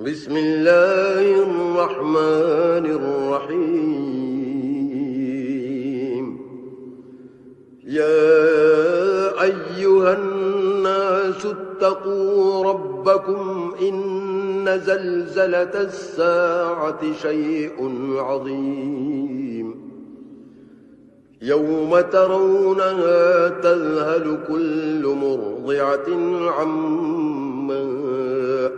بسم الله الرحمن الرحيم. يا أيها الناس اتقوا ربكم إن زلزلة الساعة شيء عظيم يوم ترونها تذهل كل مرضعة عما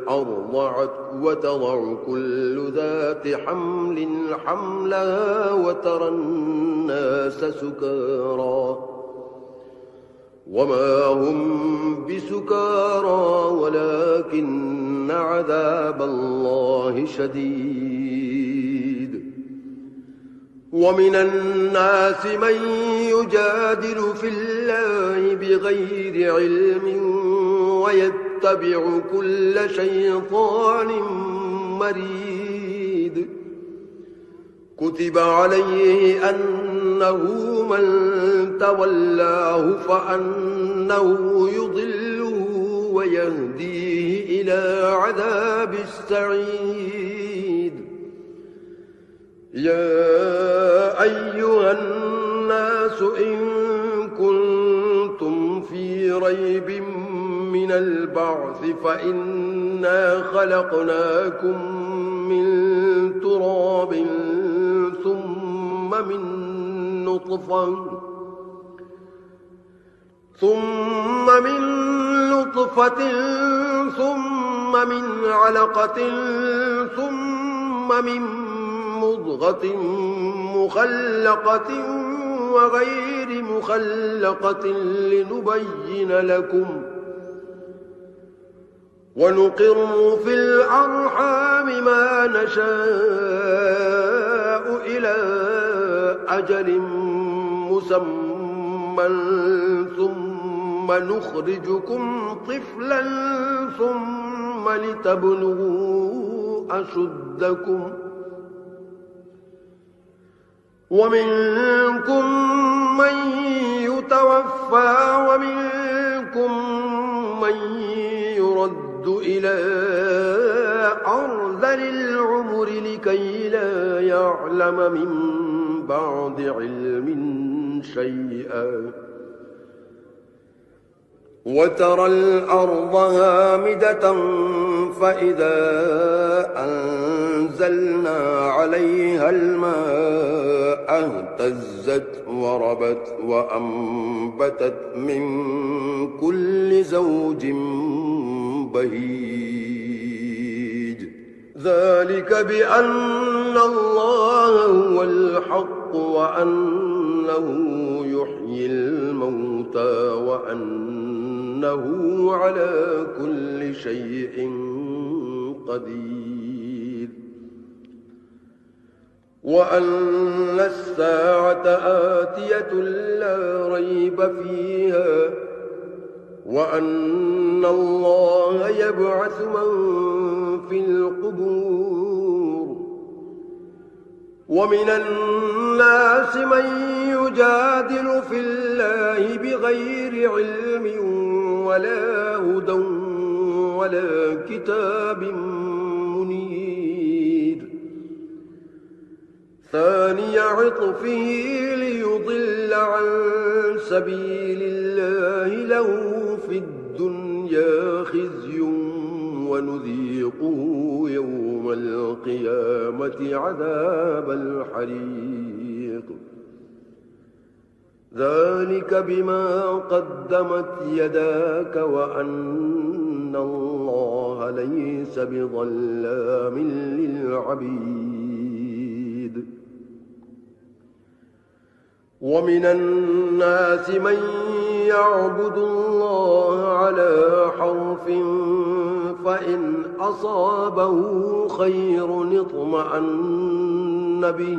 أرضعت وتضع كل ذات حمل حملها وترى الناس سكارى وما هم بسكارى ولكن عذاب الله شديد. ومن الناس من يجادل في الله بغير علم ويتبع كل شيطان مريد. كتب عليه أنه من تولاه فأنه يضله ويهديه إلى عذاب السعيد. يا أيها الناس إن كنتم في ريب من البعث فإنا خلقناكم من تراب ثم من نطفة ثم من علقة ثم من مضغة مخلقة وغير مخلقة لنبين لكم ونقر في الأرحام ما نشاء إلى أجل مسمى ثم نخرجكم طفلا ثم لتبلغوا أشدكم ومنكم من يتوفى ومنكم من يرد إلى أرذل العمر لكي لا يعلم من بعد علم شيئا. وترى الأرض هامدة فإذا أنزلنا عليها الماء اهتزت وربت وأنبتت من كل زوج بهيج. ذلك بأن الله هو الحق وأنه يحيي الموتى وأنه على كل شيء قدير وأن الساعة آتية لا ريب فيها وأن الله يبعث من في القبور. ومن الناس من يجادل في الله بغير علم ولا هدى ولا كتاب منير. ثاني عطفه ليضل عن سبيل الله له في الدنيا خزي ونذيقه يوم القيامة عذاب الحريق. ذلك بما قدمت يداك وأن الله ليس بظلام للعبيد. ومن الناس من يعبد الله على حرف فإن أصابه خير اطمأن به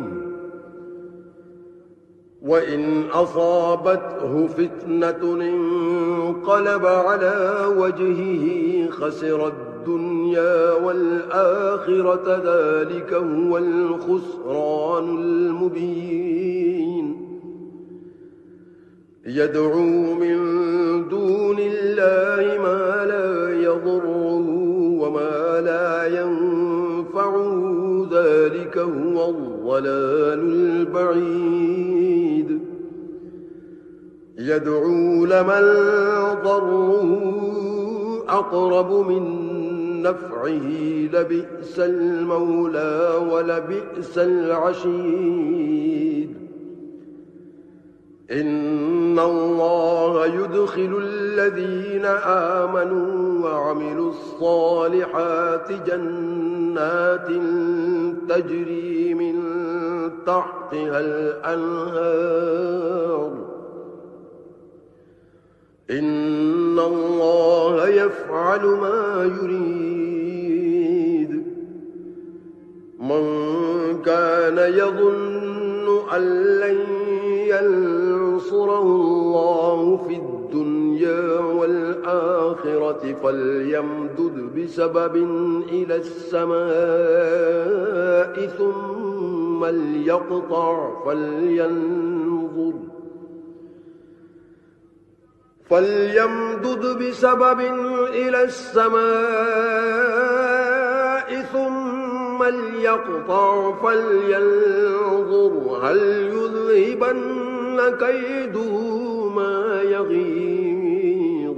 وإن أصابته فتنة انقلب على وجهه خسر الدنيا والآخرة. ذلك هو الخسران المبين. يدعو من دون الله ما لا يضره وما لا لا ينفعه ذلك هو الضلال البعيد يدعو لمن ضره أقرب من نفعه لبئس المولى ولبئس العشير إن الله يدخل الذين آمنوا وعملوا الصالحات جنات تجري من تحتها الأنهار إن الله يفعل ما يريد من كان يظن أن لن ينصره الله في الدنيا والآخرة فليمدد بسبب إلى السماء ثم ليقطع فليمدد بسبب إلى السماء ثم ليقطع فلينظر هل يذهبن كيده ما يغيظ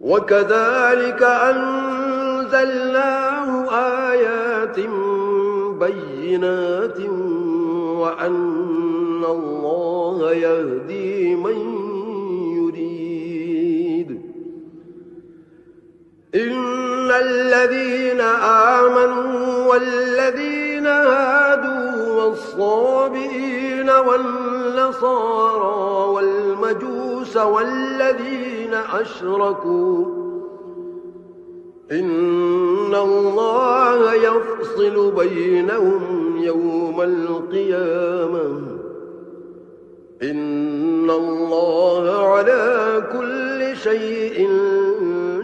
وكذلك أنزلناه آيات بينات وأن الله يهدي من يريد إن الذين آمنوا والذين هادوا والصابئين والنصارى والمجوس والذين أشركوا إن الله يفصل بينهم يوم القيامة إن الله على كل شيء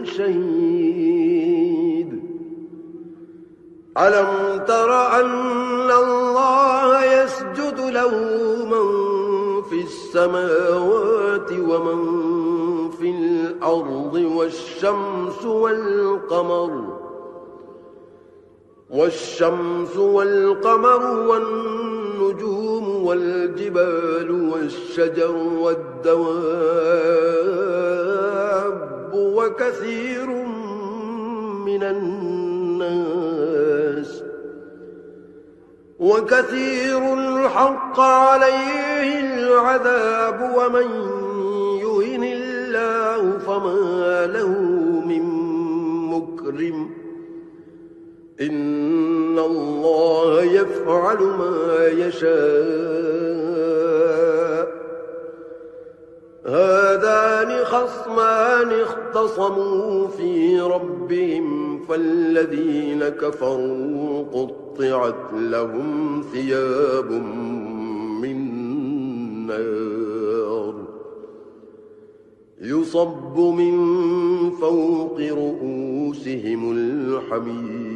شهيد ألم تر أن الله يسجد له من في السماوات ومن في الأرض والشمس والقمر والنجوم والجبال والشجر والدواب وكثير من الناس وكثير حق عليه العذاب ومن يهن الله فما له من مكرم إن الله يفعل ما يشاء هذان خصمان اختصموا في ربهم فالذين كفروا قطعت لهم ثياب من نار يصب من فوق رؤوسهم الحميم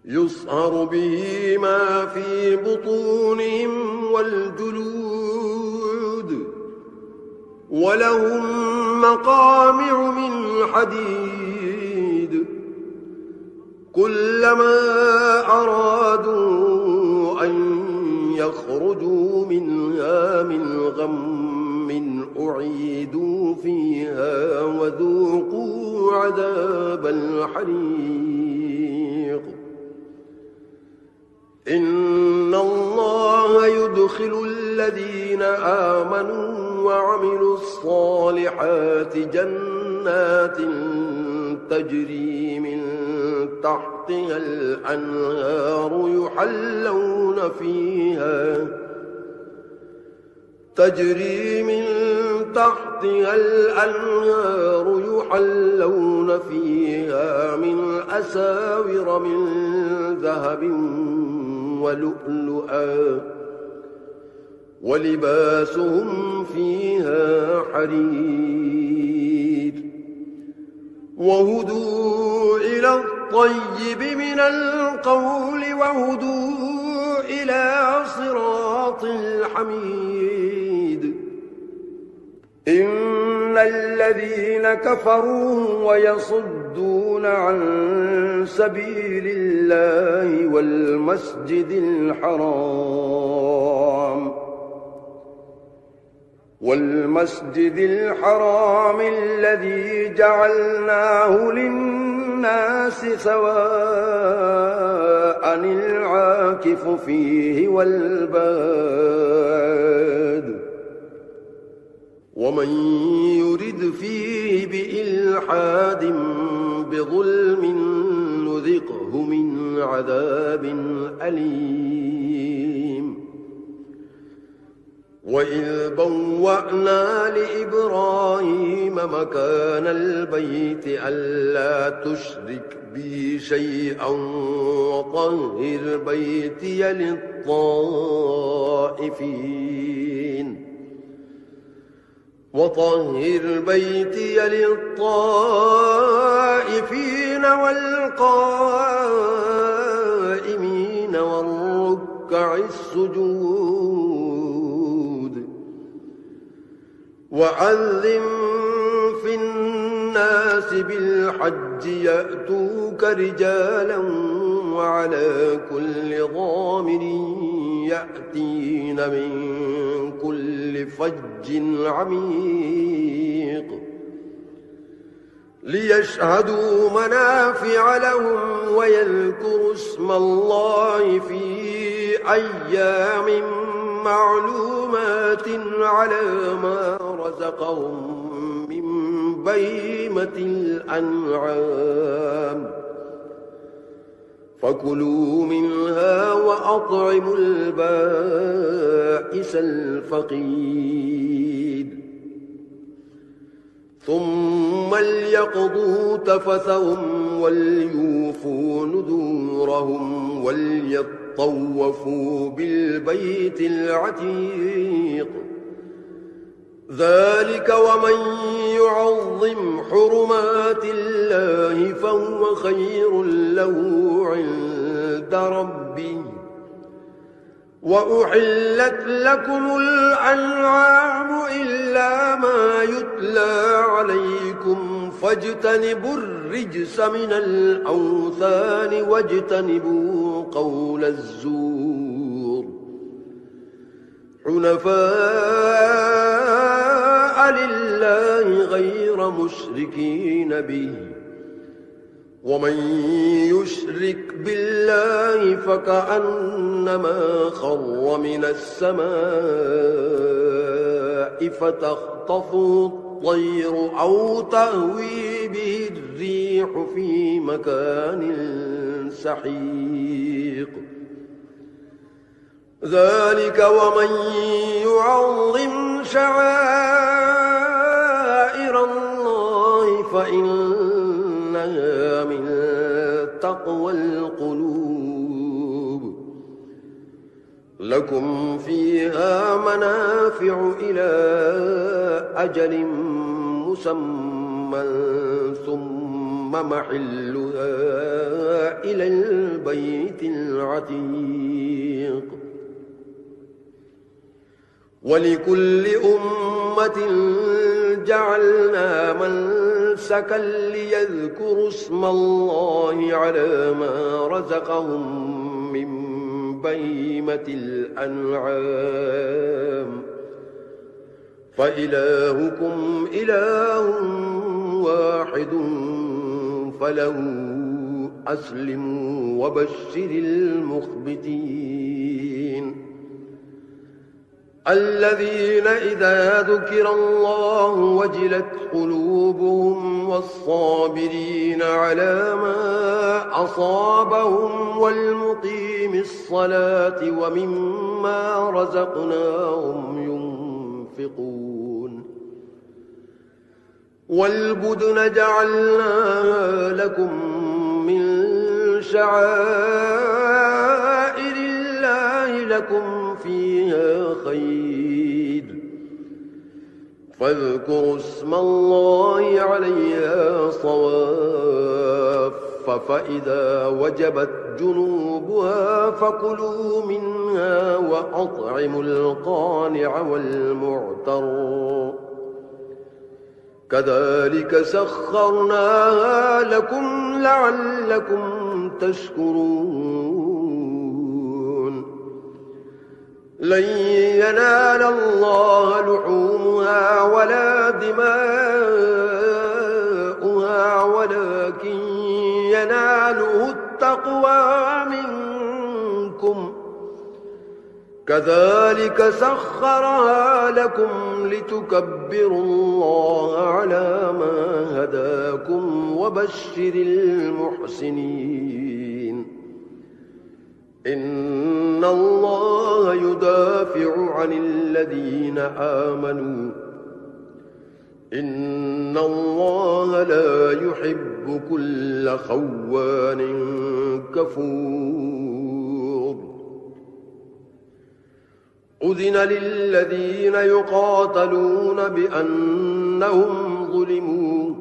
يصهر به ما في بطونهم والجلود ولهم مقامع من حديد كلما أرادوا أن يخرجوا منها من غم أعيدوا فيها وذوقوا عذاب الحريق إن الله يدخل الذين آمنوا وعملوا الصالحات جنات تجري من تحتها الأنهار يحلون فيها من أساور من ذهب ولؤلؤا ولباسهم فيها حرير وهدوا إلى الطيب من القول وهدوا إلى صراط الحميد إن الذين كفروا ويصدون عن سبيل الله والمسجد الحرام الذي جعلناه للناس سواء العاكف فيه والباد ومن يرد فيه بإلحاد بظلم نذقه من عذاب أليم وإذ بوأنا لإبراهيم مكان البيت ألا تشرك بي شيئا وطهر بيتي للطائفين والقائمين والركع السجود وعذم في الناس بالحج يأتوك رجالا وعلى كل ضامر يأتين من كل فج عميق ليشهدوا منافع لهم ويذكروا اسم الله في أيام معلومات على ما رزقهم من بهيمة الأنعام فكلوا منها وأطعموا البائس الفقير ثم ليقضوا تفثهم وليوفوا نذورهم وليطوفوا بالبيت العتيق ذلك ومن يعظم حرمات الله فهو خير له عند ربه وأحلت لكم الأنعام إلا ما يتلى عليكم فاجتنبوا الرجس من الأوثان واجتنبوا قول الزور حنفاء لله غير مشركين به ومن يشرك بالله فكأنما خر من السماء فتخطفه الطير أو تهوي به الريح في مكان سحيق ذلك ومن يعظم شعائر الله فإنها من تقوى القلوب لكم فيها منافع إلى أجل مسمى ثم محلها إلى البيت العتيق ولكل أمة جعلنا منسكا ليذكروا اسم الله على ما رزقهم من بهيمة الأنعام فإلهكم إله واحد فله أسلموا وبشر المخبتين الذين إذا ذكر الله وجلت قلوبهم والصابرين على ما أصابهم والمقيم الصلاة ومما رزقناهم ينفقون والبدن جعلناها لكم من شعائر الله لكم فيها خير فاذكروا اسم الله عليها صواف فإذا وجبت جنوبها فكلوا منها وأطعموا القانع والمعتر كذلك سخرناها لكم لعلكم تشكرون لن ينال الله لحومها ولا دماؤها ولكن يناله التقوى منكم كذلك سخرها لكم لتكبروا الله على ما هداكم وبشر المحسنين إن الله يدافع عن الذين آمنوا إن الله لا يحب كل خوان كفور أذن للذين يقاتلون بأنهم ظلموا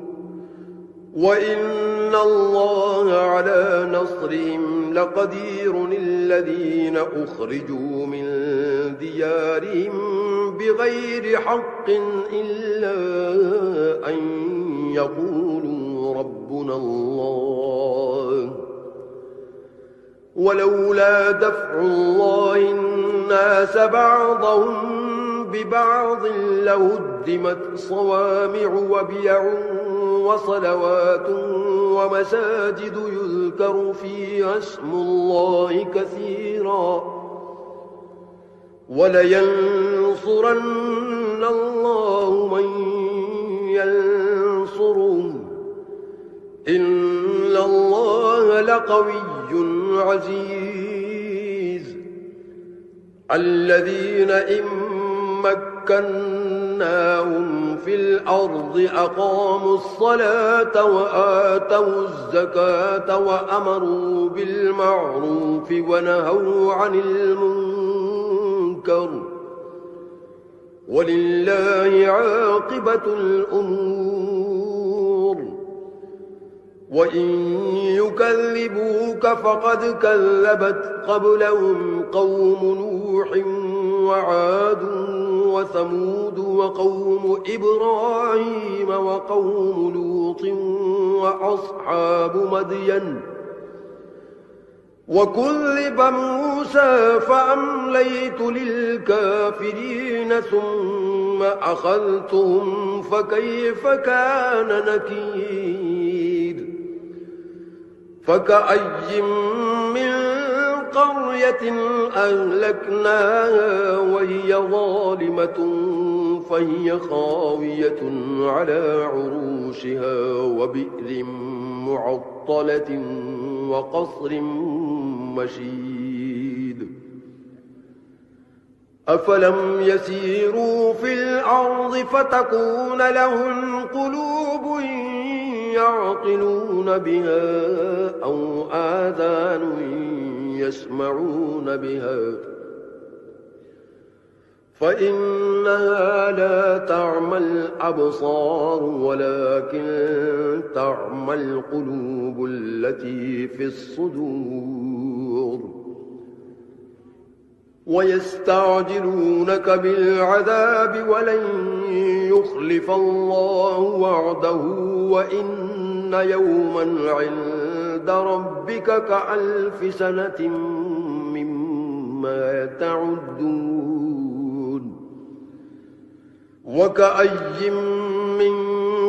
وإن الله على نصرهم لقدير الذين أخرجوا من ديارهم بغير حق إلا أن يقولوا ربنا الله ولولا دفع الله الناس بعضهم ببعض لهدمت صوامع وبيع وصلوات ومساجد يذكر فيها اسم الله كثيرا ولينصرن الله من ينصره إن الله لقوي عزيز الذين إن مكناهم في الأرض أقاموا الصلاة وآتوا الزكاة وأمروا بالمعروف ونهوا عن المنكر ولله عاقبة الأمور وإن يكذبوك فقد كذبت قبلهم قوم نوح وعاد وثمود وقوم إبراهيم وقوم لوط وأصحاب مدين وكذب موسى فأمليت للكافرين ثم أخذتهم فكيف كان نكير فكأي من قرية أهلكناها وهي ظالمة فهي خاوية على عروشها وبئر معطلة وقصر مشيد أفلم يسيروا في الأرض فتكون لهم قلوب يعقلون بها أو آذان يسمعون بها فإنها لا تعمى الأبصار ولكن تعمى القلوب التي في الصدور ويستعجلونك بالعذاب ولن يخلف الله وعده وإن يوما عند ربك كألف سنة مما تعدون وكأي من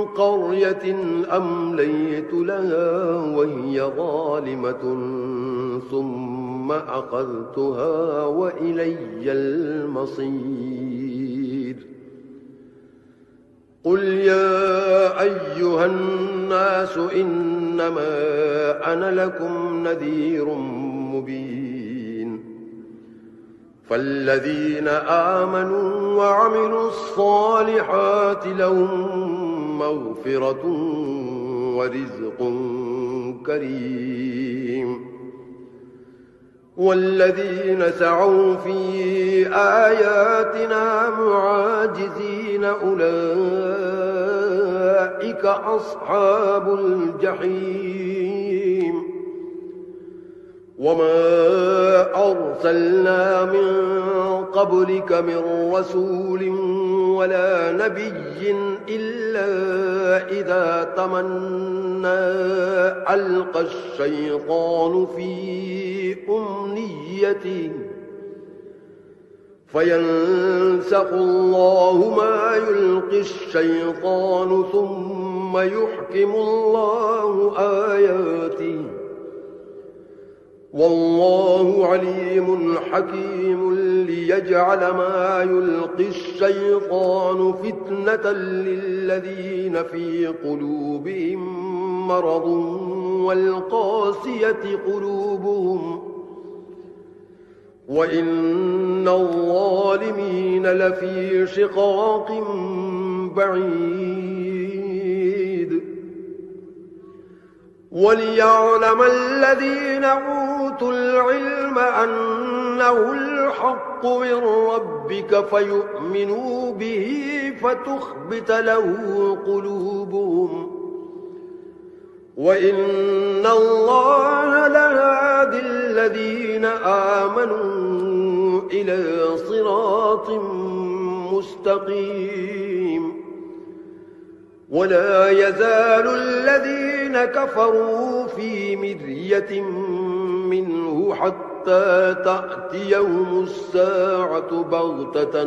قرية أمليت لها وهي ظالمة ثم أخذتها وإلي المصير قل يا أيها الناس إنما أنا لكم نذير مبين فالذين آمنوا وعملوا الصالحات لهم مغفرة ورزق كريم والذين سعوا في آياتنا معاجزين أولئك أصحاب الجحيم وما أرسلنا من قبلك من رسول ولا نبي إلا إذا تمنى ألقى الشيطان في أمنيته فينسخ الله ما يلقي الشيطان ثم يحكم الله آياته والله عليم حكيم ليجعل ما يلقي الشيطان فتنة للذين في قلوبهم مرض والقاسية قلوبهم وإن الظالمين لفي شقاق بعيد وليعلم الذين أوتوا العلم أنه الحق من ربك فيؤمنوا به فتخبت له قلوبهم وإن الله لهادي الذين آمنوا إلى صراط مستقيم ولا يزال الذين كفروا في مرية منه حتى تأتيهم الساعة بغتة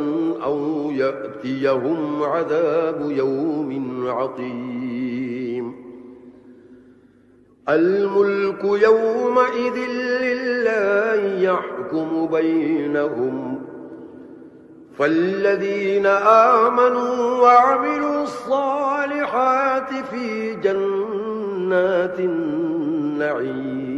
أو يأتيهم عذاب يوم عقيم الملك يومئذ لله يحكم بينهم فالذين آمنوا وعملوا الصالحات في جنات النعيم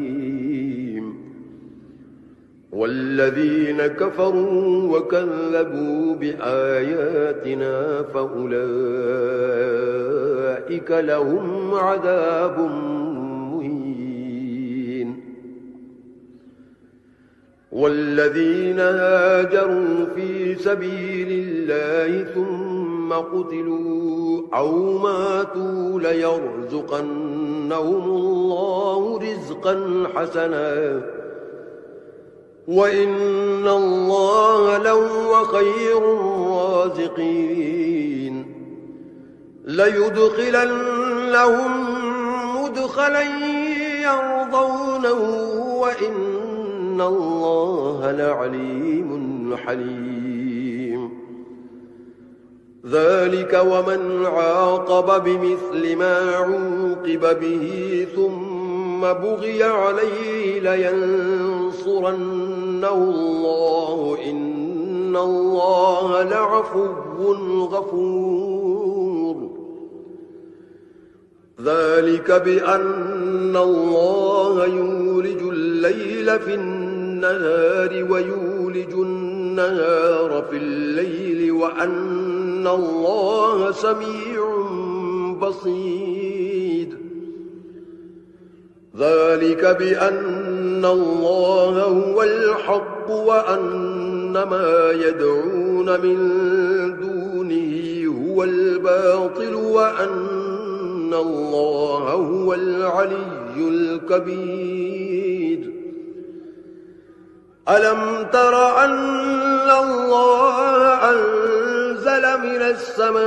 والذين كفروا وكذبوا بآياتنا فأولئك لهم عذاب مهين والذين هاجروا في سبيل الله ثم قتلوا أو ماتوا ليرزقنهم الله رزقا حسنا وإن الله لهو خير الرازقين ليدخلنهم مدخلا يرضونه وإن الله لعليم حليم ذلك ومن عاقب بمثل ما عوقب به ثم بغي عليه لينصرنه الله إن الله لعفو غفور ذلك بأن الله يولج الليل في النهار ويولج النهار في الليل وأن الله سميع بصير ذلك بأن الله هو الحق وأن ما يدعون من دونه هو الباطل وأن الله هو العلي الكبير ألم تر أن الله أنزل من السماء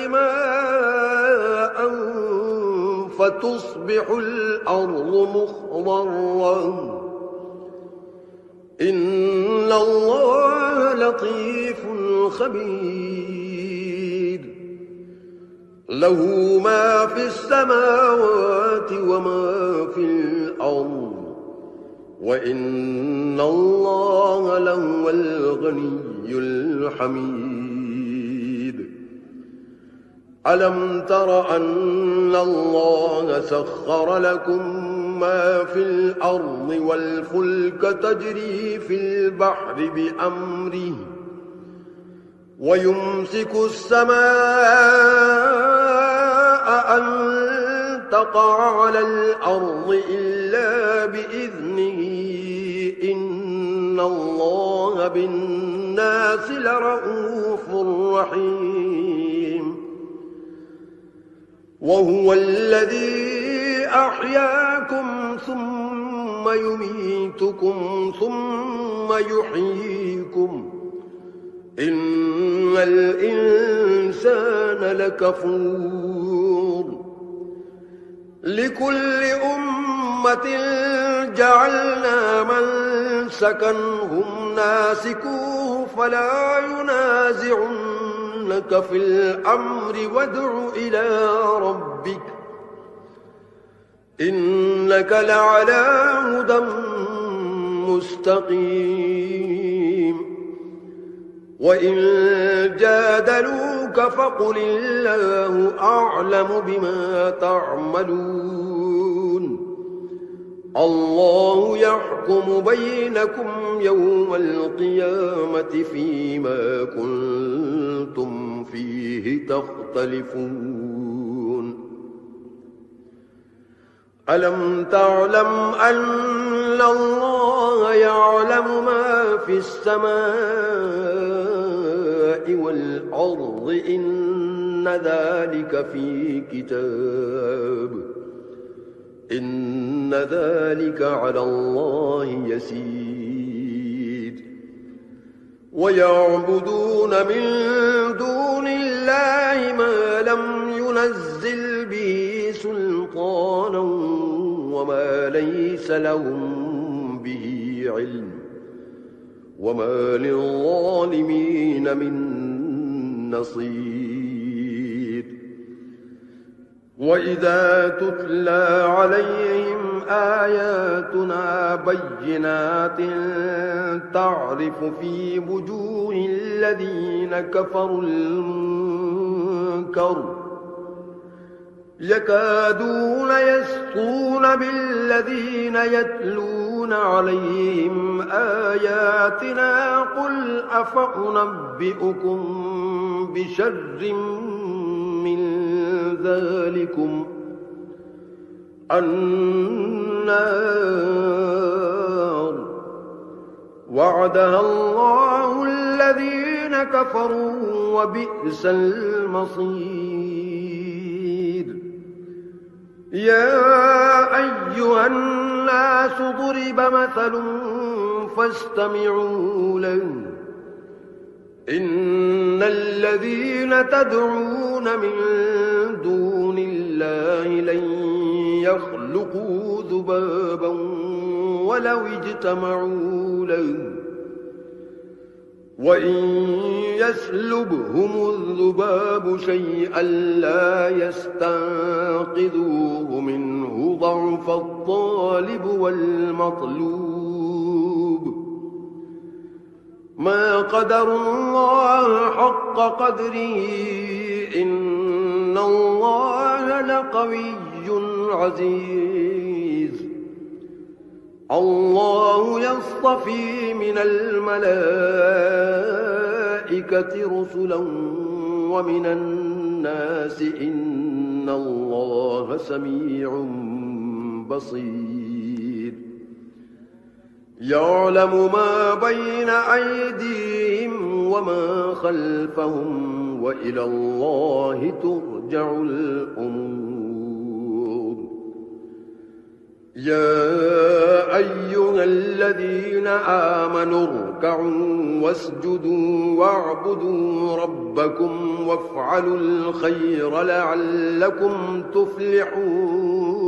ماء فتصبح الأرض مخضرا إن الله لطيف خبير له ما في السماوات وما في الأرض وإن الله لهو الغني الحميد ألم تر أن الله سخر لكم ما في الأرض والفلك تجري في البحر بأمره ويمسك السماء أن تقع على الأرض إلا بإذنه إن الله بالناس لرؤوف رحيم وهو الذي أحياكم ثم يميتكم ثم يحييكم إن الإنسان لكفور لكل أمة جعلنا منسكا هم ناسكوه فلا ينازعنك في الأمر وادع إلى ربك إنك لعلى هدى مستقيم وإن جادلوك فقل الله أعلم بما تعملون الله يحكم بينكم يوم القيامة فيما كنتم فيه تختلفون ألم تعلم أن الله يعلم ما في السماء والأرض إن ذلك في كتاب إن ذلك على الله يسير ويعبدون من دون الله ما لم ينزل به سلطانا وما ليس لهم به علم وما للظالمين من نصير وإذا تتلى عليهم آياتنا بينات تعرف في وجوه الذين كفروا المنكر يكادون يسطون بالذين يتلون عليهم آياتنا قل أفأنبئكم بشر من ذلكم النار وعدها الله الذين كفروا وبئس المصير يا أيها الناس ضرب مثل فاستمعوا له إن الذين تدعون من دون الله لن يخلقوا ذبابا ولو اجتمعوا له وإن يسلبهم الذباب شيئا لا يستنقذوه منه ضعف الطالب والمطلوب ما قدروا الله حق قدره إن الله لقوي عزيز الله يصطفي من الملائكة رسلا ومن الناس إن الله سميع بصير يعلم ما بين أيديهم وما خلفهم وإلى الله ترجع الأمور يا أيها الذين آمنوا اركعوا واسجدوا واعبدوا ربكم وافعلوا الخير لعلكم تفلحون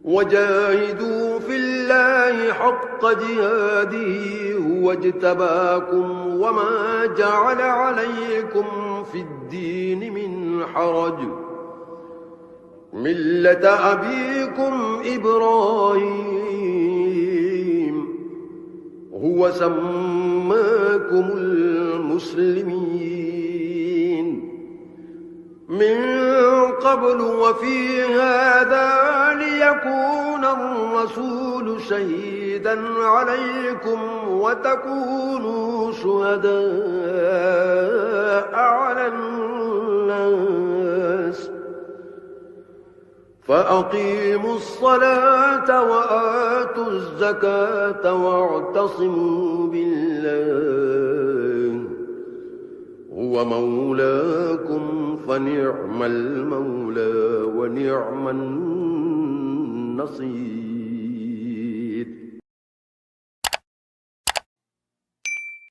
وجاهدوا في الله حق جهاده هو اجتباكم وما جعل عليكم في الدين من حرج ملة أبيكم إبراهيم هو سماكم المسلمين من قبل وفي هذا ليكون الرسول شهيدا عليكم وتكونوا شهداء على الناس فأقيموا الصلاة وآتوا الزكاة واعتصموا بالله هو مولاكم فنعم المولى ونعم النصير.